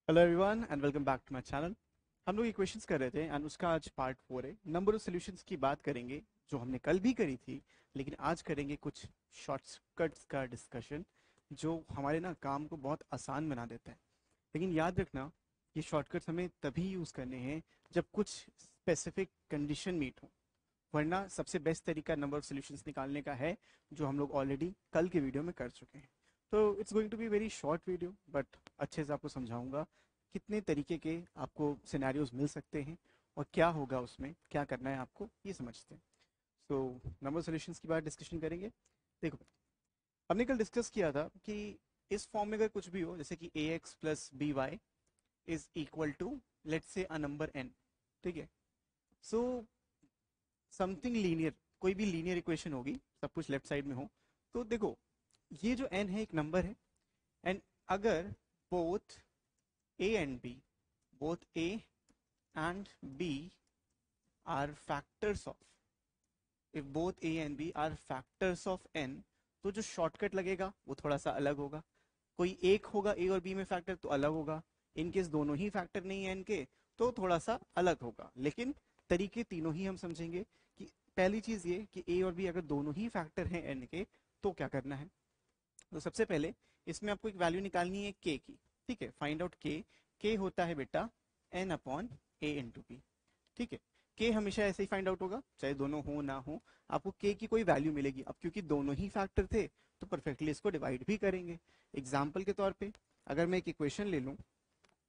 Hello everyone and welcome back to my channel. हम लोग equations कर रहे थे एंड उसका आज पार्ट 4 है। नंबर ऑफ सॉल्यूशंस की बात करेंगे जो हमने कल भी करी थी, लेकिन आज करेंगे कुछ शॉर्टकट्स का डिस्कशन जो हमारे ना काम को बहुत आसान बना देता है। लेकिन याद रखना, ये शॉर्टकट्स हमें तभी यूज़ करने हैं जब कुछ स्पेसिफिक कंडीशन मीट हो, वरना सबसे बेस्ट तरीका नंबर ऑफ सॉल्यूशंस निकालने का है जो हम लोग ऑलरेडी कल के वीडियो में कर चुके हैं। तो it's going to be very short video, but अच्छे से आपको समझाऊंगा कितने तरीके के आपको सिनेरियोज मिल सकते हैं और क्या होगा उसमें, क्या करना है आपको, ये समझते हैं। सो नंबर सॉल्यूशंस की बात डिस्कशन करेंगे। देखो, हमने कल डिस्कस किया था कि इस फॉर्म में अगर कुछ भी हो, जैसे कि A x plus B Y is equal to let's say a number N, ठीक है। सो समथिंग लीनियर, कोई भी लीनियर इक्वेशन होगी, सब कुछ लेफ्ट साइड में हो, तो देखो ये जो n है एक नंबर है। एंड अगर both a and b, both a and b are factors of, if both a and b are factors of n, तो जो शॉर्टकट लगेगा वो थोड़ा सा अलग होगा। कोई एक होगा a और b में फैक्टर तो अलग होगा, इनकेस दोनों ही फैक्टर नहीं है n के तो थोड़ा सा अलग होगा, लेकिन तरीके तीनों ही हम समझेंगे। कि पहली चीज ये कि a और b अगर दोनों ही फैक्टर हैं n के तो क्या करना है। तो सबसे पहले इसमें आपको एक वैल्यू निकालनी है k की, ठीक है। Find out k। k होता है बेटा n upon a into b, ठीक है। k हमेशा ऐसे ही फाइंड आउट होगा, चाहे दोनों हो ना हो, आपको k की कोई वैल्यू मिलेगी। अब क्योंकि दोनों ही फैक्टर थे तो परफेक्टली इसको डिवाइड भी करेंगे। एग्जाम्पल के तौर पे अगर मैं एक इक्वेशन ले लूं,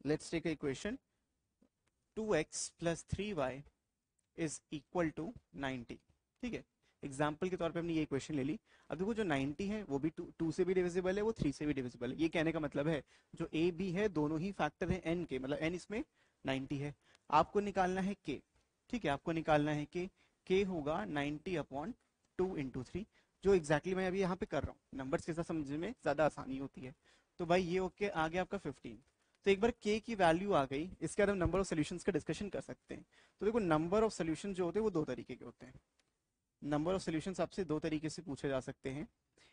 let's take equation 2x plus 3y is equal to 90, ठीक है। एग्जाम्पल के तौर पे हमने ये इक्वेशन ले ली। अब देखो जो 90 है वो भी टू से भी डिविजिबल है, वो 3 से भी डिविजिबल है। ये कहने का मतलब है जो ए बी है दोनों ही फैक्टर है n के, मतलब n इसमें 90 है। आपको निकालना है k, ठीक है। आपको निकालना है k होगा 90 अपॉन 2 इंटू 3, जो एग्जैक्टली मैं अभी यहाँ पे कर रहा हूँ। नंबर्स के साथ समझने में ज्यादा आसानी होती है। तो भाई ये ओके आ गया आपका 15। तो एक बार k की वैल्यू आ गई, इसके बाद हम नंबर ऑफ सोल्यूशंस का डिस्कशन कर सकते हैं। तो देखो नंबर ऑफ सोल्यूशन जो होते हैं वो दो तरीके के होते हैं। नंबर ऑफ सोल्यूशंस आपसे दो तरीके से पूछे जा सकते हैं।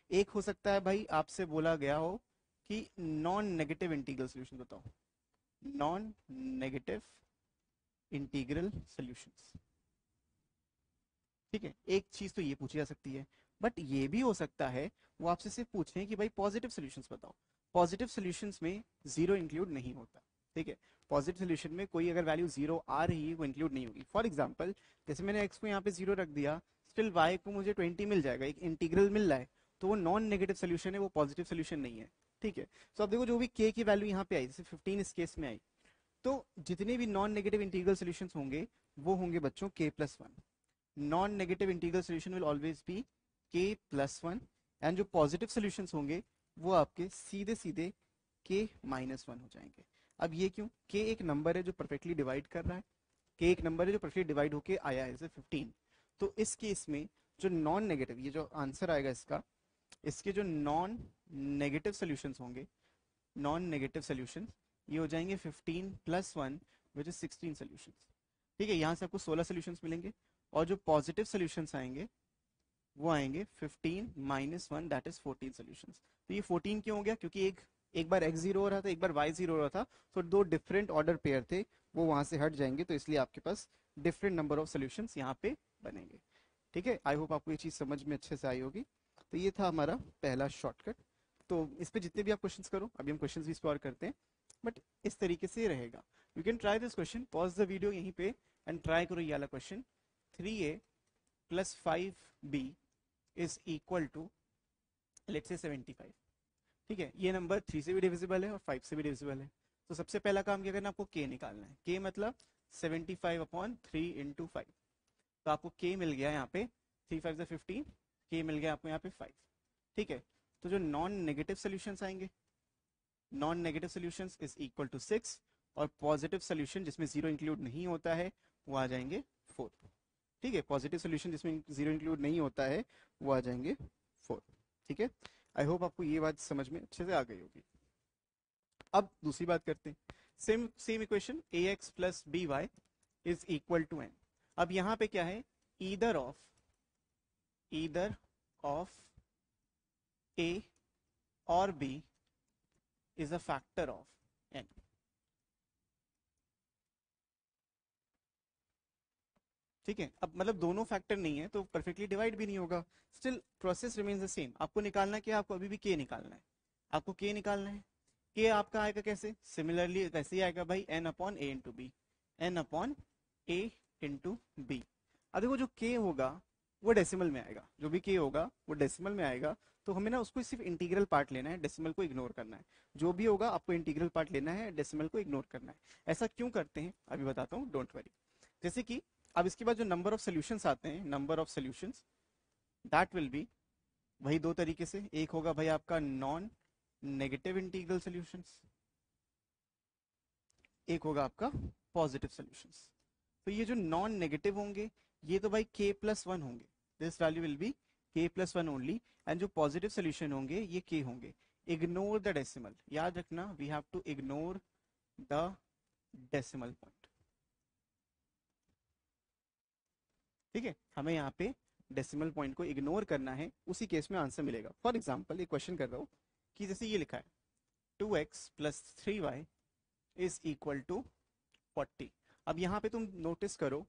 एक हो सकता है भाई आपसे बोला गया हो कि नॉन नेगेटिव इंटीग्रल सोल्यूशन बताओ, नॉन नेगेटिव इंटीग्रल सोल्यूशंस, ठीक है। एक चीज तो ये पूछी जा सकती है, बट ये भी हो सकता है वो आपसे सिर्फ पूछें कि भाई पॉजिटिव सोल्यूशंस बताओ। पॉजिटिव सोल्यूशंस में जीरो इंक्लूड नहीं होता, ठीक है। पॉजिटिव सोल्यूशन में कोई अगर वैल्यू जीरो आ रही है वो इंक्लूड नहीं होगी। फॉर एग्जाम्पल जैसे मैंने एक्स को यहाँ पे जीरो रख दिया, स्टिल वाई को मुझे 20 मिल जाएगा, एक इंटीग्रल मिल रहा है, तो वो नॉन नेगेटिव सोल्यूशन है, वो पॉजिटिव सोल्यूशन नहीं है, ठीक है। सो अब देखो जो भी के की वैल्यू यहाँ पे आई, जैसे 15 इस केस में आई, तो जितने भी नॉन नेगेटिव इंटीग्रल सोल्यूशंस होंगे वो होंगे बच्चों k+1। Non negative integral solution will always be k+1, and जो पॉजिटिव सोल्यूशंस होंगे वो आपके सीधे सीधे k-1 हो जाएंगे। अब ये क्यों, k एक नंबर है जो परफेक्टली डिवाइड कर रहा है, k एक नंबर है जो परफेक्टली डिवाइड होके आया है, जैसे 15। तो इस केस में जो नॉन नेगेटिव, ये जो आंसर आएगा इसका, इसके जो नॉन नेगेटिव सोल्यूशंस होंगे, नॉन नेगेटिव सोल्यूशंस, ये हो जाएंगे 15+1 विच इज 16 सोल्यूशंस, ठीक है। यहाँ से आपको 16 सोल्यूशंस मिलेंगे। और जो पॉजिटिव सोल्यूशंस आएंगे वो आएंगे 15-1 दैट इज 14 सोल्यूशंस। तो ये 14 क्यों हो गया, क्योंकि एक एक बार x जीरो हो रहा था, एक बार y जीरो हो रहा था, तो दो डिफरेंट ऑर्डर पेयर थे, वो वहां से हट जाएंगे, तो इसलिए आपके पास डिफरेंट नंबर ऑफ सोल्यूशंस यहाँ पे बनेंगे, ठीक है। आई होप आपको ये चीज समझ में अच्छे से आई होगी। तो ये था हमारा पहला शॉर्टकट। तो इस पे जितने भी आप क्वेश्चंस करो, अभी हम क्वेश्चंस भी इस पर और करते हैं, बट इस तरीके से रहेगा। You can try this question, pause the video यहीं पे एंड ट्राई करो ये वाला question. 3a plus 5b is equal to let's say 75, ठीक है। ये नंबर 3 से भी डिविजिबल है और 5 से भी डिविजिबल है। तो सबसे पहला काम क्या करना है, आपको k निकालना है। k मतलब 75 अपॉन 3 इंटू 5। तो आपको k मिल गया यहाँ पे 3 5 15, k मिल गया आपको यहाँ पे 5, ठीक है। तो जो नॉन नेगेटिव सोल्यूशंस आएंगे, non negative solutions is equal to 6, और पॉजिटिव सोल्यूशन जिसमें जीरो इंक्लूड नहीं होता है वो आ जाएंगे 4, ठीक है। पॉजिटिव सोल्यूशन जिसमें जीरो इंक्लूड नहीं होता है वो आ जाएंगे 4, ठीक है। आई होप आपको ये बात समझ में अच्छे से आ गई होगी। अब दूसरी बात करते हैं। Same same equation a x plus B Y is equal to n. अब यहाँ पे क्या है, ईदर ऑफ ए और B is a factor of n, ठीक है, अब मतलब दोनों फैक्टर नहीं है तो परफेक्टली डिवाइड भी नहीं होगा, still process remains the same. आपको निकालना क्या है, आपको अभी भी के निकालना है, आपको के निकालना है। के आपका आएगा कैसे, सिमिलरली वैसे ही आएगा भाई, एन अपॉन ए इंटू बी, एन अपॉन ए इंटू बी। अब देखो जो के होगा वो डेसिमल में आएगा, जो भी के होगा वो डेसिमल में आएगा, तो हमें ना उसको सिर्फ इंटीग्रल पार्ट लेना है, डेसिमल को इग्नोर करना है। जो भी होगा आपको इंटीग्रल पार्ट लेना है, डेसिमल को इग्नोर करना है। ऐसा क्यों करते हैं अभी बताता हूँ, डोंट वरी। जैसे कि अब इसके बाद जो नंबर ऑफ सोल्यूशंस आते हैं, number of solutions that will be वही दो तरीके से, एक होगा भाई आपका नॉन नेगेटिव इंटीग्रल सोल्यूशंस, एक होगा आपका पॉजिटिव सोल्यूशंस। तो ये जो नॉन नेगेटिव होंगे ये तो भाई के प्लस वन होंगे, this value will be k plus one only, and जो पॉजिटिव सोल्यूशन होंगे ये के होंगे। इग्नोर द डेसिमल, याद रखना we have to ignore the decimal point. ठीक है, हमें यहाँ पे डेसिमल पॉइंट को इग्नोर करना है, उसी केस में आंसर मिलेगा। फॉर एग्जाम्पल एक क्वेश्चन कर रहा हूँ कि जैसे ये लिखा है 2x plus 3y is equal to 40। अब यहाँ पे तुम नोटिस करो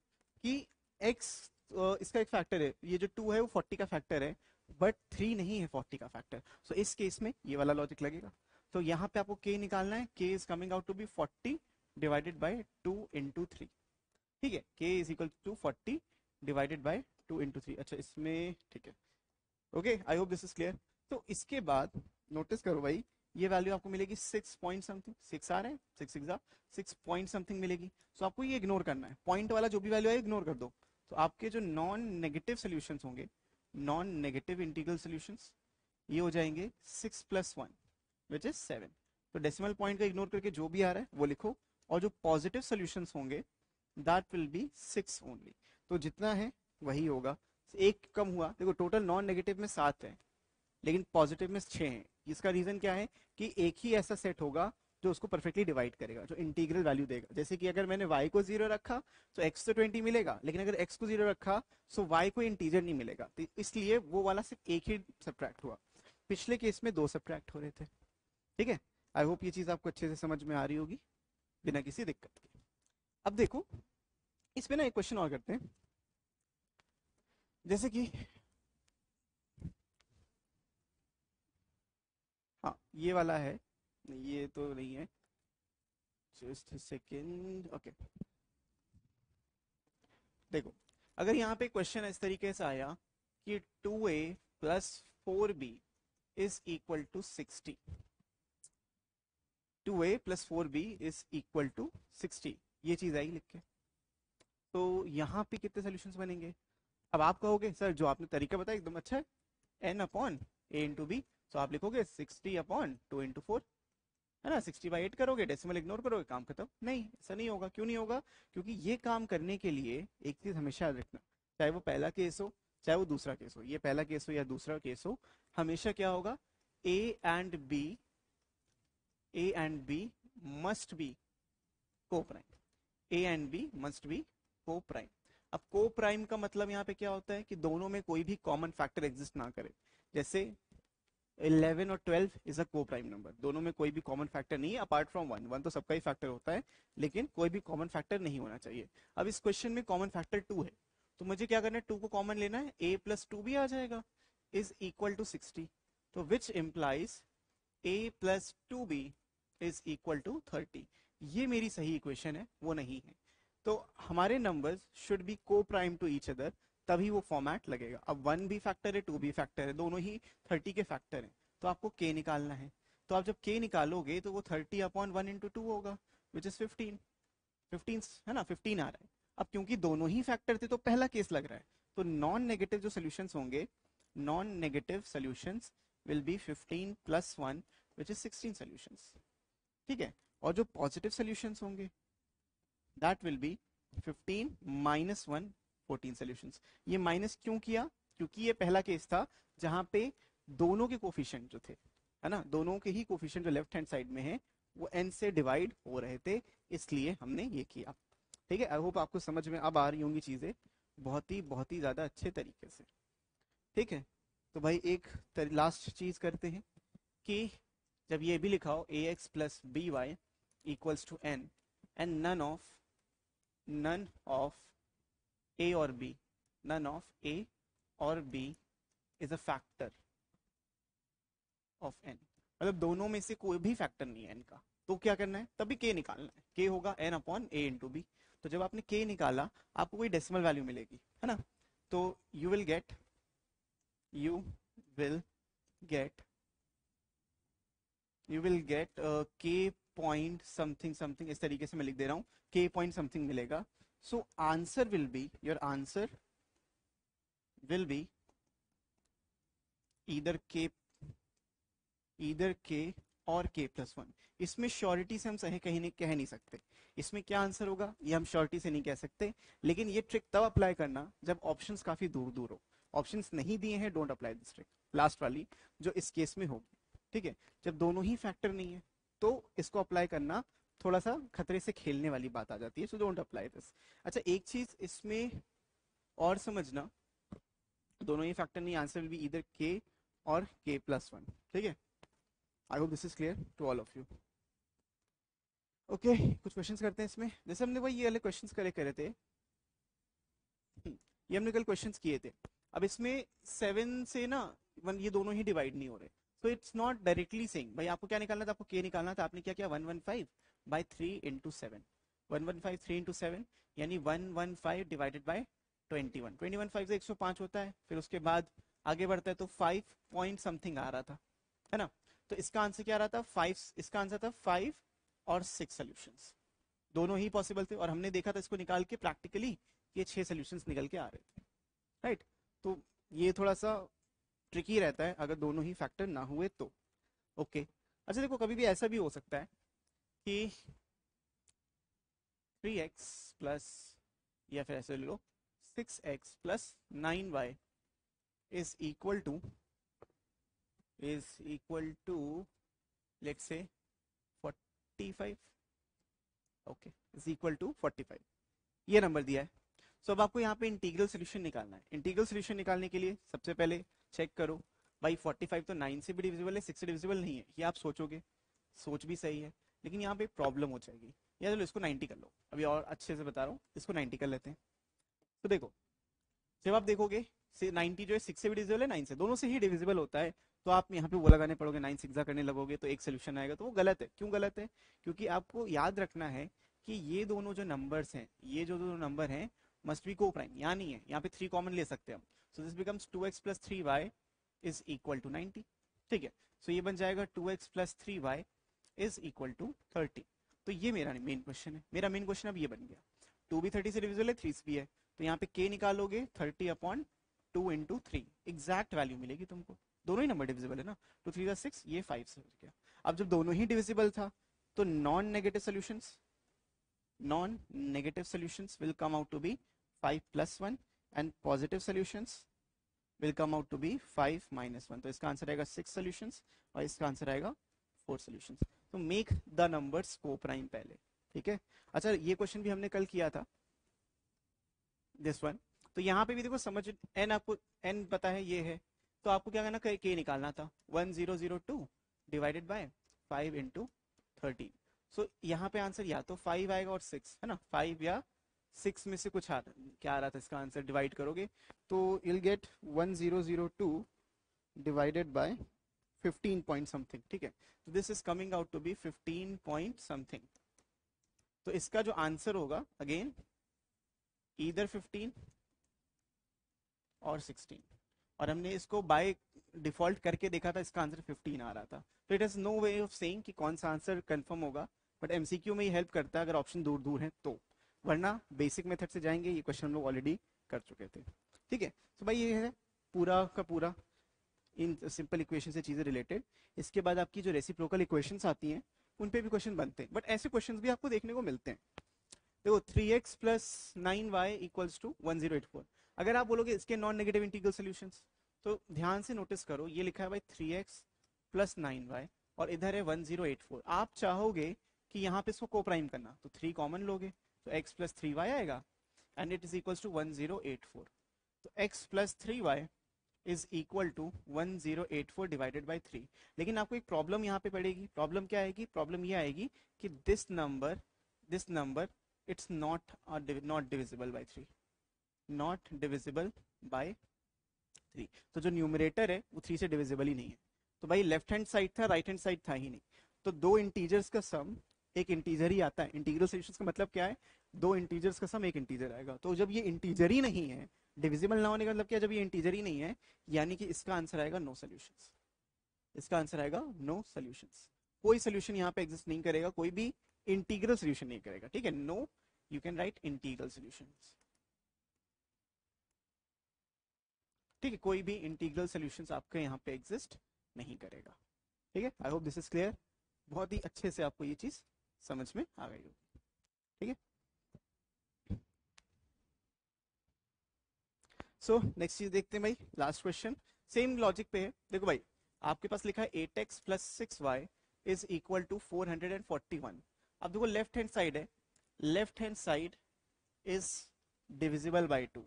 कि x इसका एक फैक्टर है, ये जो 2 है वो 40 का फैक्टर है, बट 3 नहीं है 40 का फैक्टर। सो इस केस में ये वाला लॉजिक लगेगा। तो यहाँ पे आपको k निकालना है, k is coming out to be 40 divided by 2 into 3। ठीक है, k is equal to 40 divided by 2 into 3। अच्छा इसमें ठीक है, okay, I hope this is clear. तो इसके बाद नोटिस करो भाई, ये वैल्यू आपको मिलेगी 6 पॉइंट समथिंग, 6 आ रहे हैं, 6 पॉइंट समथिंग मिलेगी। सो आपको ये इग्नोर करना है, पॉइंट वाला जो भी वैल्यू है इग्नोर कर दो। तो आपके जो नॉन नेगेटिव सोल्यूशंस होंगे, नॉन नेगेटिव इंटीग्रल सोल्यूशंस, ये हो जाएंगे 6 प्लस 1 विच इज 7। तो डेसिमल पॉइंट का इग्नोर करके जो भी आ रहा है वो लिखो, और जो पॉजिटिव सोल्यूशंस होंगे दैट विल बी 6 ओनली। तो जितना है वही होगा, एक कम हुआ। देखो टोटल नॉन नेगेटिव में 7 है लेकिन पॉजिटिव में 6 हैं। इसका रीजन क्या है कि एक ही ऐसा सेट होगा जो उसको परफेक्टली डिवाइड करेगा, जो इंटीग्रल वैल्यू देगा। जैसे कि अगर मैंने y को 0 रखा तो x तो 20 मिलेगा, लेकिन अगर x को 0 रखा तो y को इंटीजर नहीं मिलेगा, तो इसलिए वो वाला सिर्फ एक ही सब्ट्रैक्ट हुआ। पिछले केस में 2 सब्ट्रैक्ट हो रहे थे। ठीक है, आई होप ये चीज आपको अच्छे से समझ में आ रही होगी बिना किसी दिक्कत के। अब देखो इसमें ना एक क्वेश्चन और करते हैं, जैसे कि हाँ ये वाला है, नहीं ये तो नहीं है, जस्ट सेकेंड। ओके देखो, अगर यहाँ पे क्वेश्चन इस तरीके से आया कि 2a plus 4b is equal to 60, 2a plus 4b is equal to 60, ये चीज आई लिख के, तो यहाँ पे कितने सोल्यूशंस बनेंगे। अब आप कहोगे सर जो आपने तरीका बताया एकदम अच्छा है, n upon a into B, तो आप लिखोगे 60 अपॉन 2 इंटू 4, है ना, 60/8 करोगे, डेसिमल इग्नोर करोगे, काम खत्म। नहीं, ऐसा नहीं होगा। क्यों नहीं होगा, क्योंकि ये काम करने के लिए एक चीज हमेशा याद रखना, चाहे वो पहला केस हो चाहे वो दूसरा केस हो, ये पहला केस हो या दूसरा केस हो, हमेशा क्या होगा, A and B, A and B must be coprime, A and B must be coprime. अब को प्राइम का मतलब यहाँ पे क्या होता है कि दोनों में कोई भी कॉमन फैक्टर एग्जिस्ट ना करे। जैसे 11 और 12 इज अ को प्राइम नंबर, दोनों में कोई भी कॉमन फैक्टर नहीं है अपार्ट फ्रॉम 1, 1 तो सबका ही फैक्टर होता है, लेकिन कोई भी कॉमन फैक्टर नहीं होना चाहिए। अब इस क्वेश्चन में कॉमन फैक्टर 2 है, तो मुझे क्या करना है, 2 को कॉमन लेना है, a प्लस 2 भी आ जाएगा, इज इक्वल टू 60, तो which implies a plus 2b is equal to 30। ये मेरी सही इक्वेशन है, वो नहीं है। तो हमारे नंबर्स शुड बी को प्राइम टू ईच अदर, तभी वो फॉर्मेट लगेगा। अब 1 भी फैक्टर है 2 भी फैक्टर है, दोनों ही 30 के फैक्टर हैं, तो आपको k निकालना है। तो आप जब k निकालोगे तो वो 30 अपॉन 1 इंटू 2 होगा विच इज 15, 15 है ना, 15 आ रहा है। अब क्योंकि दोनों ही फैक्टर थे तो पहला केस लग रहा है, तो नॉन नेगेटिव जो सोल्यूशंस होंगे, non negative solutions will be 15 plus 1 which is 16 solutions. ठीक है, और जो पॉजिटिव सोल्यूशंस होंगे that will be 15 minus 1 14 solutions. ये माइनस क्यों किया, क्योंकि ये पहला केस था जहां पे दोनों के कोफिशिएंट जो थे, है ना, दोनों के ही कोफिशिएंट जो लेफ्ट हैंड साइड में है वो n से डिवाइड हो रहे थे, इसलिए हमने ये किया। ठीक है, आई होप आपको समझ में अब आ रही होंगी चीजें बहुत ही ज्यादा अच्छे तरीके से। ठीक है, तो भाई एक लास्ट चीज करते हैं कि जब ये भी लिखा हो ax plus B Y equals to n and none of A और बी, नन ऑफ ए और B is a factor of N, मतलब दोनों में से कोई भी फैक्टर नहीं है एन का, तो क्या करना है, तभी के निकालना है, के होगा एन अपॉन ए इंटू बी। तो जब आपने के निकाला आपको कोई डेसिमल वैल्यू मिलेगी, है ना, तो you will get you will get you will get के पॉइंट समथिंग समथिंग, इस तरीके से मैं लिख दे रहा हूँ, के पॉइंट समथिंग मिलेगा। So answer will B, your answer will be either K और के प्लस वन। इसमें श्योरिटी से हम सही कह नहीं सकते इसमें क्या आंसर होगा, ये हम श्योरिटी से नहीं कह सकते, लेकिन ये ट्रिक तब अप्लाई करना जब ऑप्शंस काफी दूर दूर हो। ऑप्शंस नहीं दिए हैं, don't apply this trick, last वाली जो इस केस में होगी, ठीक है। जब दोनों ही फैक्टर नहीं है तो इसको अप्लाई करना थोड़ा सा खतरे से खेलने वाली बात आ जाती है, सो डोंट अप्लाई दिस। अच्छा, एक चीज इसमें और समझना, दोनों ही फैक्टर नहीं, answer will be either K और के प्लस वन, ठीक है। I hope this is clear to all of you. Okay, कुछ क्वेश्चंस करते हैं इसमें, जैसे हमने वही ये वाले क्वेश्चंस करे थे, ये हमने कल क्वेश्चंस किए थे। अब इसमें 7 से ना ये दोनों ही डिवाइड नहीं हो रहे, so it's not directly saying भाई आपको क्या निकालना था, आपको के निकालना था, आपने क्या किया 115/3 इंटू 7, 115/3 इंटू 7 यानी 115 डिवाइडेड बाय 21, 21 5 से 105 होता है, फिर उसके बाद आगे बढ़ता है तो 5 पॉइंट समथिंग आ रहा था, है ना। तो इसका आंसर क्या आ रहा था 5, इसका आंसर था 5 और 6 सॉल्यूशंस, दोनों ही पॉसिबल थे, और हमने देखा था इसको निकाल के प्रैक्टिकली ये 6 सॉल्यूशंस निकल के आ रहे थे, राइट। तो ये थोड़ा सा ट्रिकी रहता है अगर दोनों ही फैक्टर ना हुए तो, ओके। अच्छा देखो, कभी भी ऐसा भी हो सकता है कि 3x प्लस, या फिर ऐसे ले लो 6x plus 9y is equal to let's say 45, okay, is equal to 45, ये नंबर दिया है। सो अब आपको यहाँ पे इंटीग्रल सोल्यूशन निकालना है। इंटीग्रल सोल्यूशन निकालने के लिए सबसे पहले चेक करो भाई 45 तो 9 से भी डिविजिबल है, 6 से डिविजिबल नहीं है, ये आप सोचोगे, सोच भी सही है, लेकिन यहाँ पे एक प्रॉब्लम हो जाएगी। या चलो इसको 90 कर लो, अभी और अच्छे से बता रहा हूँ, इसको 90 कर लेते हैं। तो देखो, जब आप देखोगे 90 जो है 6 से भी डिविजिबल है, 9 से, दोनों से ही डिविजिबल होता है, तो आप यहाँ पे वो लगाने पड़ोगे, 9 सिक्सा करने लगोगे तो एक सोल्यूशन आएगा, तो वो गलत है। क्यों गलत है, क्योंकि आपको याद रखना है कि ये दोनों जो नंबर्स हैं, ये जो दो नंबर हैं मस्ट बी को प्राइम, यहाँ नहीं है, यहाँ पे 3 कॉमन ले सकते हैं हम, so this becomes 2x plus 3y is equal to 90, ठीक है। सो ये बन जाएगा 2x plus 3y is equal to 30। तो ये मेरा मेन क्वेश्चन है, मेरा मेन क्वेश्चन अब ये बन गया, 2 भी 30 से डिविजिबल है, 3 से भी है, तो यहाँ पे k निकालोगे 30 अपॉन 2 इंटू 3, एग्जैक्ट वैल्यू मिलेगी तुमको, दोनों ही नंबर डिविजिबल है ना, 2 3 6, ये 5 से हो गया। अब जब दोनों ही डिविजिबल था तो non negative solutions will come out to be 5 plus 1 and positive solutions will come out to be 5 minus 1, तो इसका आंसर आएगा 6 solutions और इसका आंसर आएगा 4 solutions। तो मेक द नंबर्स को प्राइम पहले, ठीक है। अच्छा, ये क्वेश्चन भी हमने कल किया था, दिस वन। तो यहाँ पे भी देखो समझ, n आपको n पता है ये है, तो आपको क्या करना, k निकालना था, 1002 डिवाइडेड बाय 5 इंटू 13। सो यहाँ पे आंसर या तो 5 आएगा और 6, है ना, 5 या 6 में से कुछ क्या आ रहा था इसका आंसर, डिवाइड करोगे तो you'll get 1002 divided by 15 point something, ठीक है। तो this is coming out to be 15 point something. तो इसका जो आंसर होगा अगेन ईदर 15 और 16, और हमने इसको बाय डिफॉल्ट करके देखा था, इसका आंसर 15 आ रहा था। तो it is no way of saying कि कौन सा आंसर कंफर्म होगा, बट एमसीक्यू में ही हेल्प करता है अगर ऑप्शन दूर दूर है तो, वरना बेसिक मेथड से जाएंगे, ये क्वेश्चन हम लोग ऑलरेडी कर चुके थे, ठीक है। तो भाई ये है पूरा का पूरा इन सिंपल इक्वेशन से चीजें रिलेटेड। इसके बाद आपकी जो रेसिप्रोकल इक्वेशंस आती हैं उन पे भी क्वेश्चन बनते हैं, बट ऐसे क्वेश्चंस भी आपको देखने को मिलते हैं। देखो 3x plus 9y equals to 1084, अगर आप बोलोगे इसके नॉन नेगेटिव इंटीग्रल सॉल्यूशंस, तो ध्यान से नोटिस करो, ये लिखा है भाई 3x प्लस 9y और इधर है 1084। आप चाहोगे कि यहाँ पे इसको को प्राइम करना, तो 3 कॉमन लोगे तो x प्लस 3y आएगा and it is equals to 1084। तो x plus 3y is equal to 1084 divided by 3। लेकिन आपको एक प्रॉब्लम यहाँ पे पड़ेगी, प्रॉब्लम क्या आएगी, प्रॉब्लम ये आएगी कि this number it's not divisible by 3, not divisible by 3। तो जो न्यूमरेटर है वो 3 से डिविजिबल ही नहीं है। तो भाई लेफ्ट हैंड साइड था, राइट हैंड साइड था ही नहीं। तो दो इंटीजर्स का सम एक इंटीजर ही आता है। इंटीग्रल सॉल्यूशंस का मतलब क्या है, दो इंटीजर्स का सम एक इंटीजर आएगा। तो जब ये इंटीजर ही नहीं है, डिविजिबल ना होने का मतलब क्या, जब ये इंटीजर ही नहीं है, यानी कि इसका आंसर आएगा नो सॉल्यूशंस। इसका आंसर आएगा नो सॉल्यूशंस। कोई सॉल्यूशन यहाँ पे एग्जिस्ट नहीं करेगा, कोई भी इंटीग्रल सॉल्यूशन नहीं करेगा। ठीक है, no, you can write integral solutions. ठीक है, कोई भी इंटीग्रल सॉल्यूशंस आपके यहाँ पे एग्जिस्ट नहीं करेगा। ठीक है, I hope this is clear. बहुत ही अच्छे से आपको ये चीज समझ में आ गई होगी। ठीक है, सो नेक्स्ट चीज देखते हैं भाई, लास्ट क्वेश्चन सेम लॉजिक पे है। देखो भाई, आपके पास लिखा है 8x plus 6y is equal to 441। अब देखो लेफ्ट हैंड साइड है, left hand side is divisible by 2।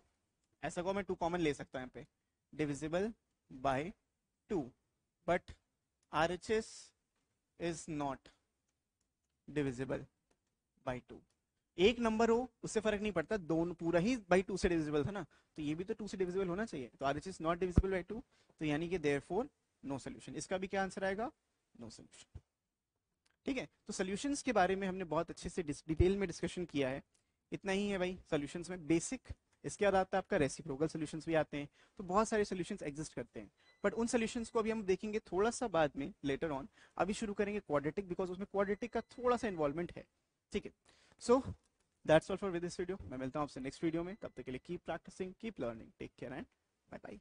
ऐसा को मैं 2 कॉमन ले सकता हूं यहाँ पे, divisible by 2, but RHS is not divisible by 2। एक नंबर हो उससे फर्क नहीं पड़ता, दोनों पूरा ही बाई 2 से डिविजिबल था ना, तो ये भी तो 2 से डिविजिबल होना चाहिए। तो RHS is not divisible by 2, तो यानी कि देयरफॉर नो सोल्यूशन। इसका भी क्या आंसर आएगा, नो सोल्यूशन। ठीक है, तो सॉल्यूशंस के बारे में हमने बहुत अच्छे से डिटेल में डिस्कशन किया है। इतना ही है भाई सॉल्यूशंस में बेसिक। इसके बाद आता है आपका रेसिप्रोकल सॉल्यूशंस भी आते हैं। तो बहुत सारे सॉल्यूशंस एग्जिस्ट करते हैं, बट उन सॉल्यूशंस को अभी हम देखेंगे थोड़ा सा बाद में, लेटर ऑन। अभी शुरू करेंगे क्वाड्रेटिक, बिकॉज उसमें क्वाड्रेटिक का थोड़ा सा इन्वॉल्वमेंट है। ठीक है, so that's all for with this video. मैं मिलता हूं आपसे नेक्स्ट वीडियो में, तब तक के लिए keep practicing, keep learning, take care and bye bye.